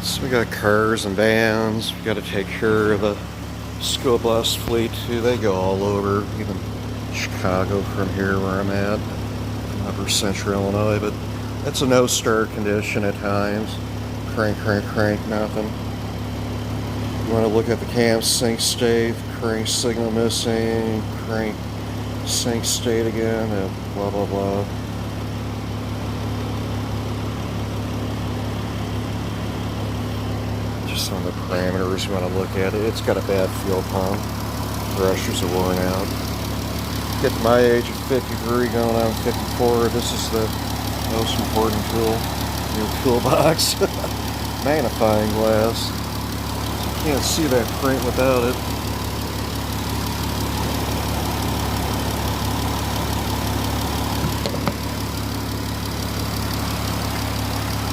So we got cars and vans. We got to take care of the school bus fleet too. They go all over, even Chicago from here where I'm at, upper central Illinois. But that's a no start condition at times. Crank, nothing. You want to look at the cam sync state, crank signal missing, crank sync state again, and blah blah blah. Just on the parameters you want to look at it. It's got a bad fuel pump. Thrusters are worn out. Get to my age of 53 going on 54. This is the most important tool in your toolbox. Magnifying glass. You can't see that print without it.